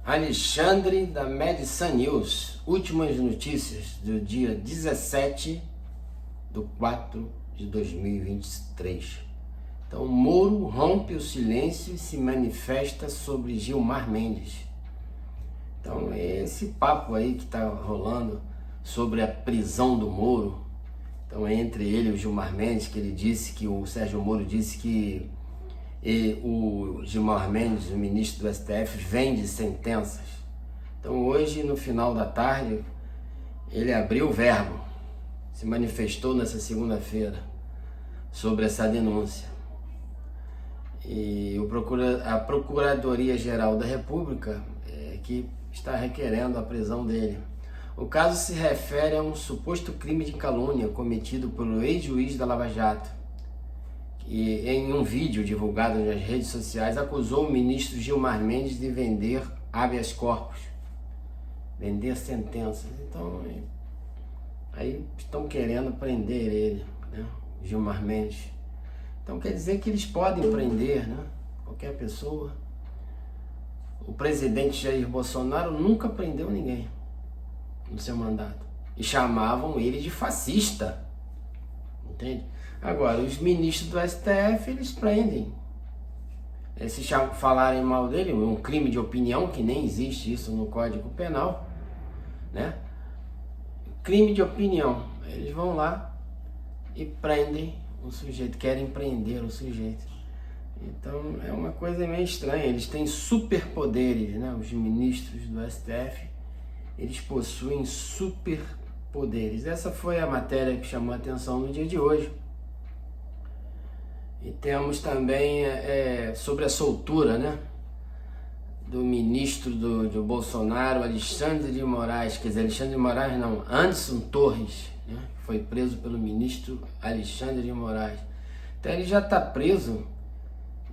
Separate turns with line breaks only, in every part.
Alexandre da Medicine News, últimas notícias do dia 17/4/2023. Então, Moro rompe o silêncio e se manifesta sobre Gilmar Mendes. Então, esse papo aí que está rolando sobre a prisão do Moro, então entre ele e o Gilmar Mendes, que ele disse que o Sérgio Moro disse que o Gilmar Mendes, o ministro do STF, vende sentenças. Então hoje, no final da tarde, ele abriu o verbo, se manifestou nessa segunda-feira sobre essa denúncia. E a Procuradoria-Geral da República que está requerendo a prisão dele. O caso se refere a um suposto crime de calúnia cometido pelo ex-juiz da Lava Jato, e em um vídeo divulgado nas redes sociais acusou o ministro Gilmar Mendes de vender habeas corpus, vender sentenças. Então, aí estão querendo prender ele, né? Gilmar Mendes. Então quer dizer que eles podem prender, né? Qualquer pessoa. O presidente Jair Bolsonaro nunca prendeu ninguém no seu mandato e chamavam ele de fascista, entende? Agora, os ministros do STF, eles prendem. Se falarem mal dele, um crime de opinião, que nem existe isso no Código Penal, né? Crime de opinião. Eles vão lá e prendem o sujeito, querem prender o sujeito. Então, é uma coisa meio estranha. Eles têm superpoderes, né? Os ministros do STF, eles possuem superpoderes. Essa foi a matéria que chamou a atenção no dia de hoje. E temos também sobre a soltura, né, do ministro do Bolsonaro, Alexandre de Moraes, quer dizer, Alexandre de Moraes não, Anderson Torres, né, foi preso pelo ministro Alexandre de Moraes. Então ele já está preso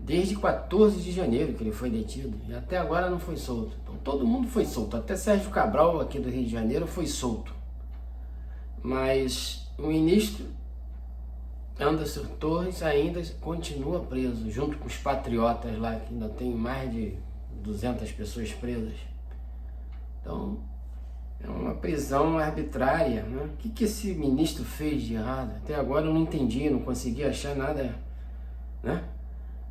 desde 14 de janeiro que ele foi detido, e até agora não foi solto. Então todo mundo foi solto, até Sérgio Cabral aqui do Rio de Janeiro foi solto. Mas o ministro Anderson Torres ainda continua preso, junto com os patriotas lá, que ainda tem mais de 200 pessoas presas. Então, é uma prisão arbitrária, né? O que esse ministro fez de errado? Até agora eu não entendi, não consegui achar nada, né,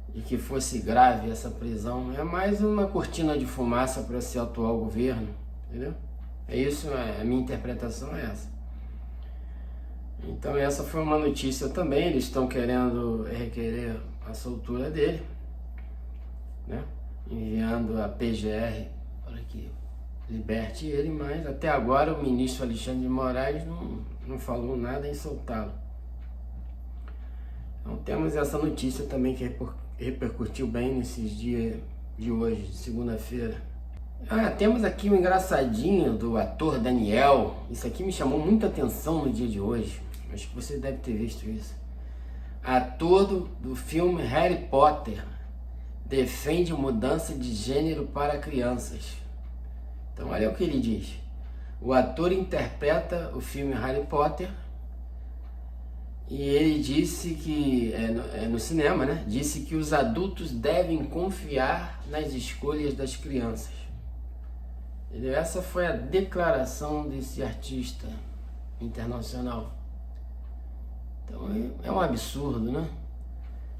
de que fosse grave essa prisão. É mais uma cortina de fumaça para esse atual governo, entendeu? É isso, a minha interpretação é essa. Então essa foi uma notícia também, eles estão querendo requerer a soltura dele, né? Enviando a PGR para que liberte ele, mas até agora o ministro Alexandre de Moraes não falou nada em soltá-lo. Então temos essa notícia também que repercutiu bem nesses dias de hoje, de segunda-feira. Temos aqui um engraçadinho do ator Daniel. Isso aqui me chamou muita atenção no dia de hoje. Acho que você deve ter visto isso. Ator do filme Harry Potter defende mudança de gênero para crianças. Então olha o que ele diz. O ator interpreta o filme Harry Potter e ele disse que, no cinema, né? Disse que os adultos devem confiar nas escolhas das crianças. Essa foi a declaração desse artista internacional. Então é um absurdo, né?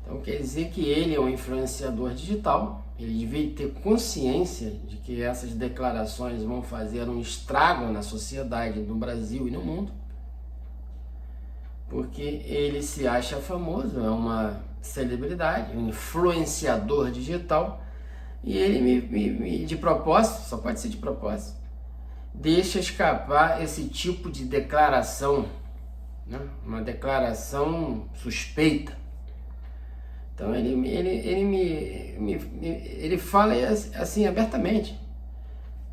Então quer dizer que ele é um influenciador digital, ele devia ter consciência de que essas declarações vão fazer um estrago na sociedade, no Brasil e no mundo, porque ele se acha famoso, é uma celebridade, um influenciador digital, e ele de propósito, só pode ser de propósito, deixa escapar esse tipo de declaração, né? Uma declaração suspeita. Então ele fala assim abertamente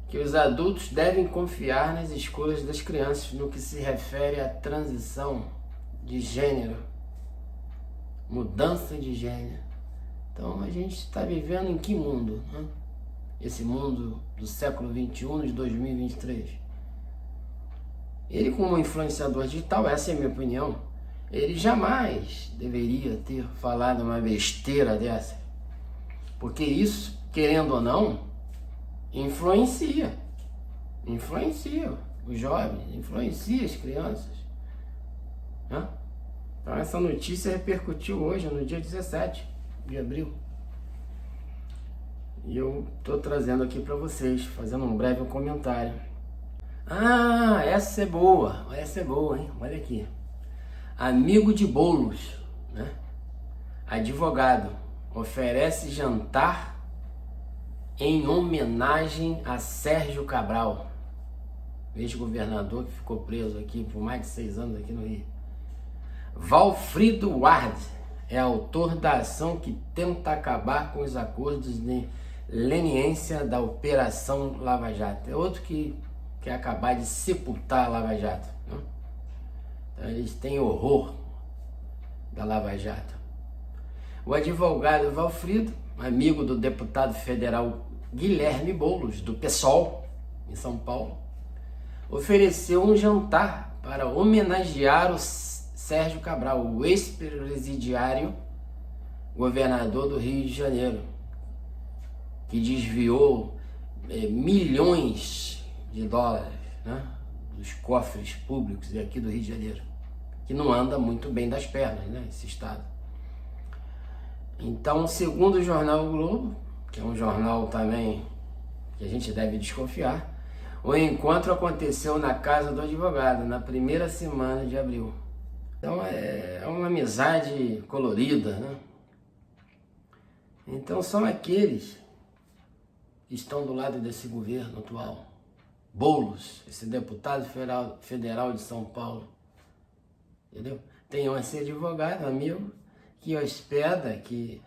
que os adultos devem confiar nas escolhas das crianças no que se refere à transição de gênero, mudança de gênero. Então a gente está vivendo em que mundo, né? Esse mundo do século XXI, de 2023. Ele, como influenciador digital, essa é a minha opinião, ele jamais deveria ter falado uma besteira dessa. Porque isso, querendo ou não, influencia os jovens, influencia as crianças, né? Então essa notícia repercutiu hoje, no dia 17 de abril. E eu estou trazendo aqui para vocês, fazendo um breve comentário. Ah, essa é boa, hein? Olha aqui. Amigo de Boulos, né? Advogado, oferece jantar em homenagem a Sérgio Cabral, ex-governador que ficou preso aqui por mais de 6 anos aqui no Rio. Valfrido Ward é autor da ação que tenta acabar com os acordos de leniência da Operação Lava Jato. É outro que quer acabar de sepultar a Lava Jato, né? Então, eles têm horror da Lava Jato. O advogado Valfrido, amigo do deputado federal Guilherme Boulos, do PSOL, em São Paulo, ofereceu um jantar para homenagear o Sérgio Cabral, o ex-presidiário governador do Rio de Janeiro, que desviou milhões de dólares, né, dos cofres públicos aqui do Rio de Janeiro, que não anda muito bem das pernas, né, esse estado. Então, segundo o jornal o Globo, que é um jornal também que a gente deve desconfiar, o encontro aconteceu na casa do advogado, na primeira semana de abril. Então é uma amizade colorida, né? Então são aqueles que estão do lado desse governo atual. Boulos, esse deputado federal de São Paulo, entendeu? Tem esse advogado, amigo, que hospeda, que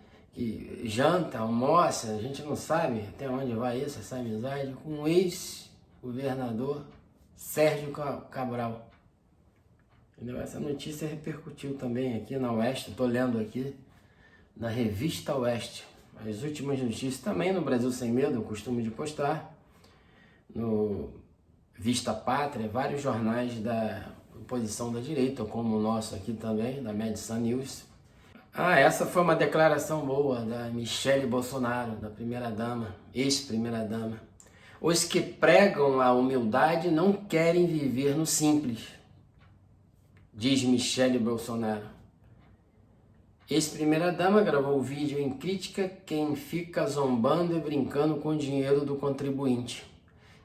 janta, almoça, a gente não sabe até onde vai isso, essa amizade, com o ex-governador Sérgio Cabral. Entendeu? Essa notícia repercutiu também aqui na Oeste, estou lendo aqui na revista Oeste. As últimas notícias também no Brasil Sem Medo, eu costumo de postar, no Vista Pátria, vários jornais da oposição da direita, como o nosso aqui também, da Medicine News. Ah, essa foi uma declaração boa da Michele Bolsonaro, da primeira-dama, ex-primeira-dama. Os que pregam a humildade não querem viver no simples, diz Michele Bolsonaro. Ex-primeira-dama gravou o vídeo em crítica quem fica zombando e brincando com o dinheiro do contribuinte.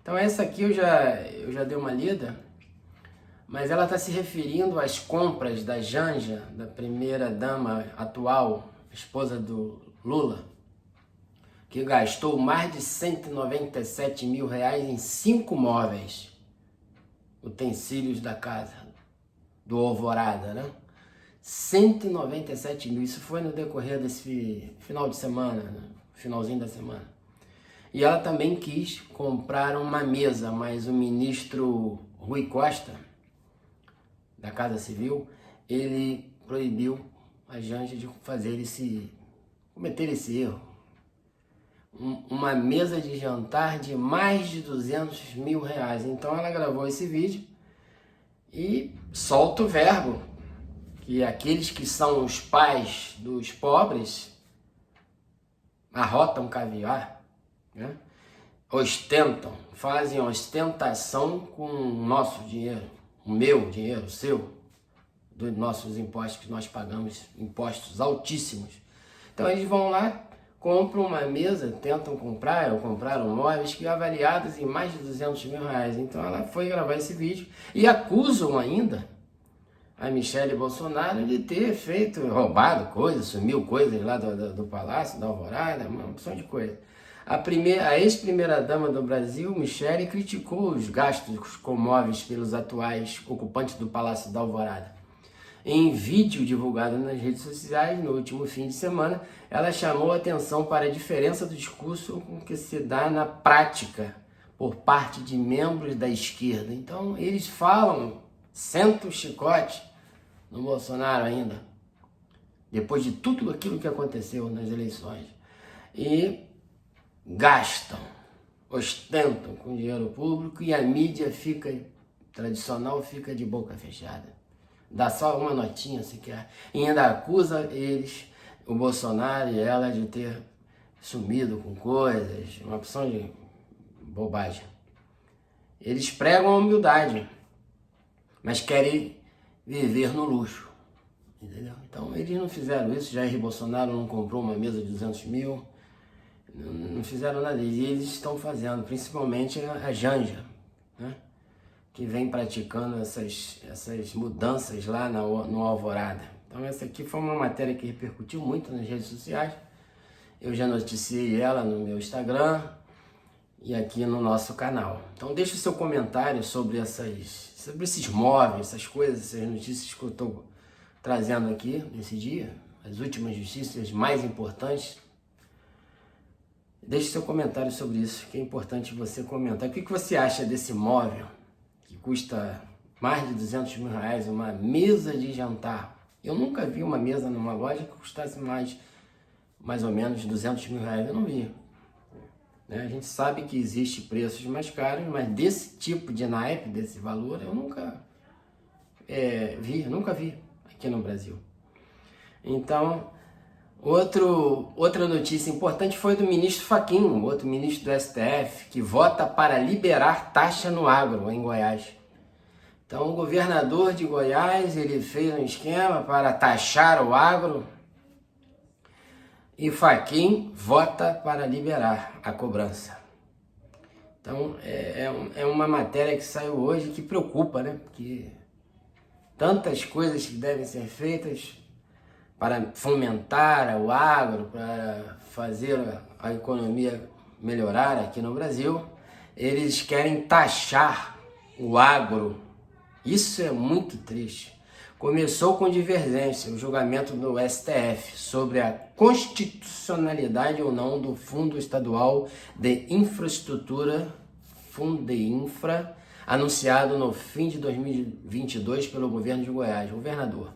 Então essa aqui eu já dei uma lida, mas ela está se referindo às compras da Janja, da primeira-dama atual, esposa do Lula, que gastou mais de 197 mil reais em 5 móveis, utensílios da casa, do Alvorada, né? 197 mil, isso foi no decorrer desse final de semana, né? Finalzinho da semana. E ela também quis comprar uma mesa, mas o ministro Rui Costa, da Casa Civil, ele proibiu a Janja de cometer esse erro. Uma mesa de jantar de mais de 200 mil reais. Então ela gravou esse vídeo e solta o verbo que aqueles que são os pais dos pobres arrotam caviar, né? Ostentam, fazem ostentação com o nosso dinheiro, o meu dinheiro, o seu, dos nossos impostos que nós pagamos, impostos altíssimos. Então eles vão lá, compram uma mesa, tentam comprar ou compraram móveis que avaliados em mais de 200 mil reais. Então ela foi gravar esse vídeo e acusam ainda a Michele Bolsonaro de ter roubado coisas, sumiu coisas lá do Palácio, da Alvorada, uma opção de coisa. A ex-primeira-dama do Brasil, Michele, criticou os gastos com móveis pelos atuais ocupantes do Palácio da Alvorada. Em vídeo divulgado nas redes sociais no último fim de semana, ela chamou atenção para a diferença do discurso com que se dá na prática por parte de membros da esquerda. Então, eles falam, sentam o chicote no Bolsonaro ainda, depois de tudo aquilo que aconteceu nas eleições. E gastam, ostentam com dinheiro público e a mídia tradicional fica de boca fechada. Dá só uma notinha sequer. E ainda acusa eles, o Bolsonaro e ela, de ter sumido com coisas, uma opção de bobagem. Eles pregam a humildade, mas querem viver no luxo, entendeu? Então eles não fizeram isso. Jair Bolsonaro não comprou uma mesa de 200 mil, não fizeram nada disso. E eles estão fazendo, principalmente a Janja, né? Que vem praticando essas mudanças lá no Alvorada. Então essa aqui foi uma matéria que repercutiu muito nas redes sociais. Eu já noticiei ela no meu Instagram e aqui no nosso canal. Então deixa o seu comentário sobre esses móveis, essas coisas, essas notícias que eu estou trazendo aqui nesse dia, as últimas notícias mais importantes. Deixe seu comentário sobre isso, que é importante você comentar. O que você acha desse móvel que custa mais de 200 mil reais, uma mesa de jantar? Eu nunca vi uma mesa numa loja que custasse mais ou menos 200 mil reais, eu não vi. A gente sabe que existe preços mais caros, mas desse tipo de naipe, desse valor, eu nunca vi aqui no Brasil. Então, outra notícia importante foi do ministro Fachin, outro ministro do STF, que vota para liberar taxa no agro em Goiás. Então, o governador de Goiás, ele fez um esquema para taxar o agro e Fachin vota para liberar a cobrança. Então, é uma matéria que saiu hoje que preocupa, né? Porque tantas coisas que devem ser feitas para fomentar o agro, para fazer a economia melhorar aqui no Brasil, eles querem taxar o agro. Isso é muito triste. Começou com divergência o julgamento do STF sobre a constitucionalidade ou não do Fundo Estadual de Infraestrutura, Fundeinfra, anunciado no fim de 2022 pelo governo de Goiás, governador.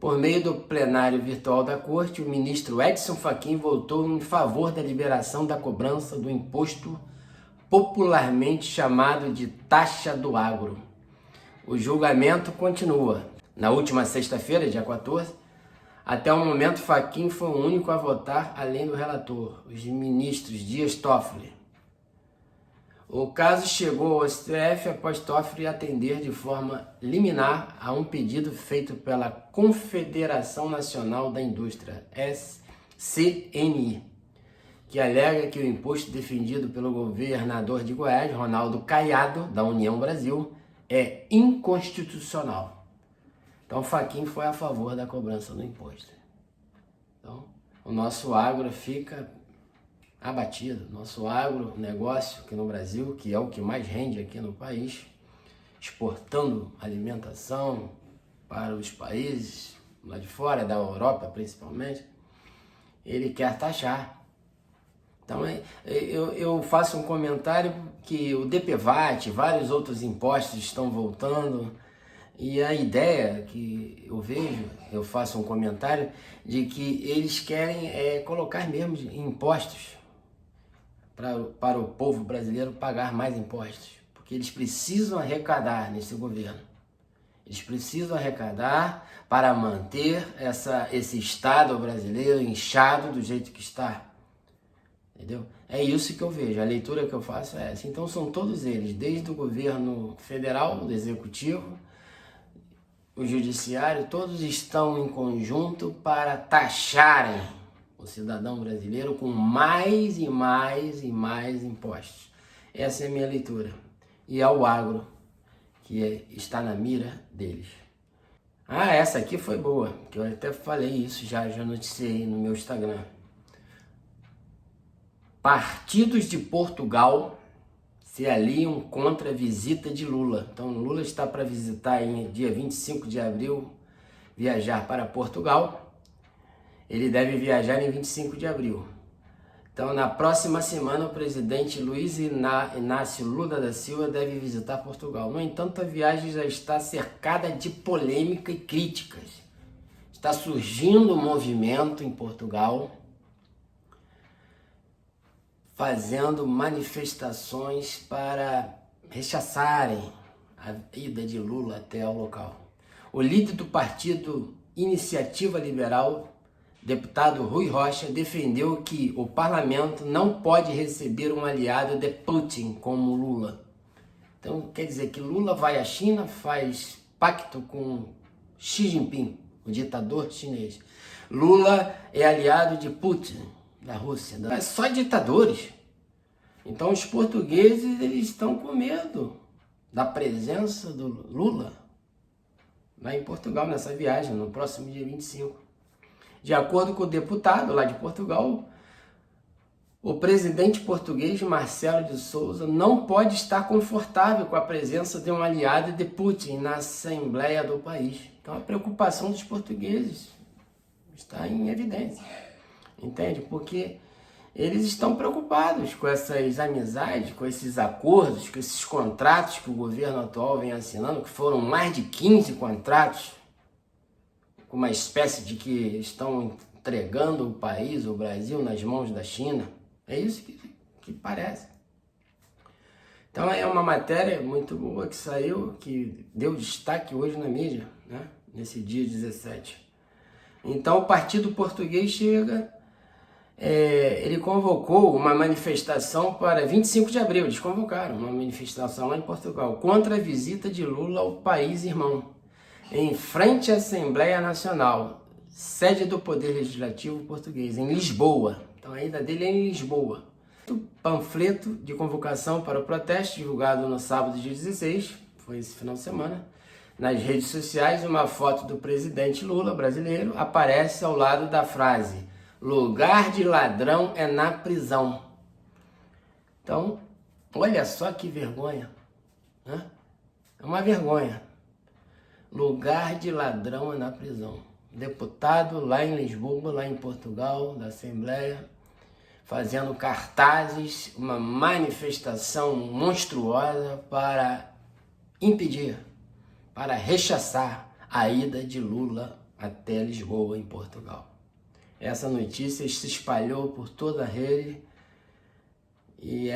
Por meio do plenário virtual da Corte, o ministro Edson Fachin votou em favor da liberação da cobrança do imposto popularmente chamado de taxa do agro. O julgamento continua. Na última sexta-feira, dia 14, até o momento Fachin foi o único a votar além do relator, os ministros Dias Toffoli. O caso chegou ao STF após Toffoli atender de forma liminar a um pedido feito pela Confederação Nacional da Indústria, CNI, que alega que o imposto defendido pelo governador de Goiás, Ronaldo Caiado, da União Brasil, é inconstitucional. Então, Fachin foi a favor da cobrança do imposto. Então, o nosso agro fica abatido. Nosso agronegócio aqui no Brasil, que é o que mais rende aqui no país, exportando alimentação para os países lá de fora, da Europa principalmente, ele quer taxar. Então, eu faço um comentário que o DPVAT, vários outros impostos estão voltando. E a ideia que eu vejo, eu faço um comentário, de que eles querem colocar mesmo impostos para o povo brasileiro pagar mais impostos. Porque eles precisam arrecadar nesse governo. Eles precisam arrecadar para manter esse Estado brasileiro inchado do jeito que está. Entendeu? É isso que eu vejo, a leitura que eu faço é essa. Então são todos eles, desde o governo federal, do executivo, o judiciário, todos estão em conjunto para taxarem o cidadão brasileiro com mais e mais e mais impostos. Essa é a minha leitura. E é o agro que está na mira deles. Ah, essa aqui foi boa, que eu até falei isso, já noticiei no meu Instagram. Partidos de Portugal se aliam contra a visita de Lula. Então, Lula está para visitar em dia 25 de abril, viajar para Portugal. Ele deve viajar em 25 de abril. Então, na próxima semana, o presidente Luiz Inácio Lula da Silva deve visitar Portugal. No entanto, a viagem já está cercada de polêmica e críticas. Está surgindo um movimento em Portugal fazendo manifestações para rechaçarem a ida de Lula até o local. O líder do partido Iniciativa Liberal deputado Rui Rocha defendeu que o parlamento não pode receber um aliado de Putin como Lula. Então quer dizer que Lula vai à China, faz pacto com Xi Jinping, o ditador chinês. Lula é aliado de Putin, da Rússia. É só ditadores. Então os portugueses eles estão com medo da presença do Lula lá em Portugal, nessa viagem, no próximo dia 25. De acordo com o deputado lá de Portugal, o presidente português Marcelo de Sousa não pode estar confortável com a presença de um aliado de Putin na Assembleia do país. Então a preocupação dos portugueses está em evidência, entende? Porque eles estão preocupados com essas amizades, com esses acordos, com esses contratos que o governo atual vem assinando, que foram mais de 15 contratos, com uma espécie de que estão entregando o país, o Brasil, nas mãos da China. É isso que parece. Então é uma matéria muito boa que saiu, que deu destaque hoje na mídia, né? Nesse dia 17. Então o Partido Português chega, ele convocou uma manifestação para 25 de abril, eles convocaram uma manifestação lá em Portugal, contra a visita de Lula ao país irmão, em frente à Assembleia Nacional, sede do Poder Legislativo português, em Lisboa. Então a ida dele é em Lisboa. O panfleto de convocação para o protesto, divulgado no sábado, dia 16, foi esse final de semana, nas redes sociais, uma foto do presidente Lula, brasileiro, aparece ao lado da frase: lugar de ladrão é na prisão. Então, olha só que vergonha, né? É uma vergonha. Lugar de ladrão é na prisão. Deputado lá em Lisboa, lá em Portugal, da Assembleia, fazendo cartazes, uma manifestação monstruosa para impedir, para rechaçar a ida de Lula até Lisboa, em Portugal. Essa notícia se espalhou por toda a rede e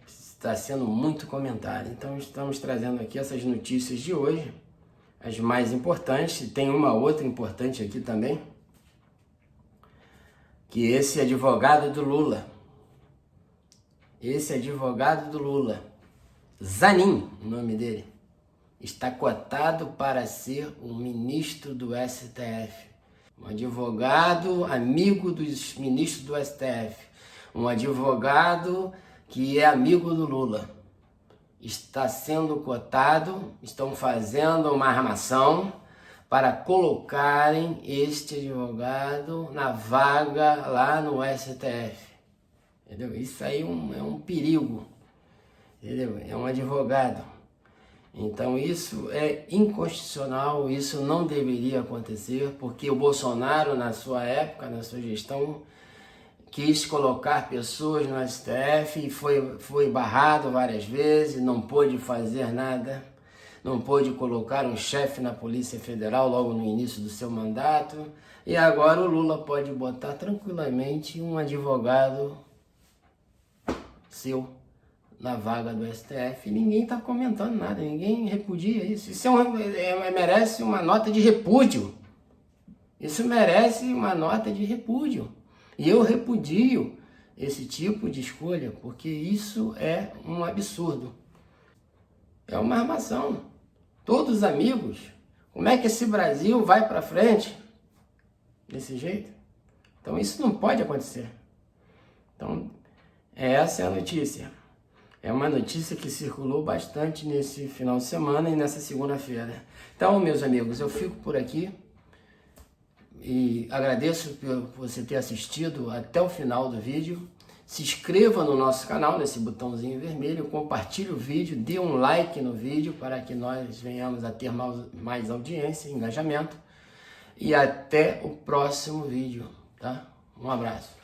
está sendo muito comentada. Então estamos trazendo aqui essas notícias de hoje, as mais importantes. Tem uma outra importante aqui também, que esse advogado do Lula, Zanin, o nome dele, está cotado para ser o ministro do STF. Um advogado amigo dos ministros do STF, um advogado que é amigo do Lula, está sendo cotado, estão fazendo uma armação para colocarem este advogado na vaga lá no STF. Entendeu? Isso aí é um perigo, entendeu? É um advogado. Então isso é inconstitucional, isso não deveria acontecer, porque o Bolsonaro, na sua época, na sua gestão, quis colocar pessoas no STF e foi barrado várias vezes, não pôde fazer nada, não pôde colocar um chefe na Polícia Federal logo no início do seu mandato, e agora o Lula pode botar tranquilamente um advogado seu na vaga do STF, e ninguém está comentando nada, ninguém repudia isso. Isso merece uma nota de repúdio. Isso merece uma nota de repúdio. E eu repudio esse tipo de escolha, porque isso é um absurdo. É uma armação. Todos amigos. Como é que esse Brasil vai para frente desse jeito? Então isso não pode acontecer. Então essa é a notícia. É uma notícia que circulou bastante nesse final de semana e nessa segunda-feira. Então, meus amigos, eu fico por aqui e agradeço por você ter assistido até o final do vídeo. Se inscreva no nosso canal, nesse botãozinho vermelho, compartilhe o vídeo, dê um like no vídeo para que nós venhamos a ter mais audiência, engajamento. E até o próximo vídeo, tá? Um abraço.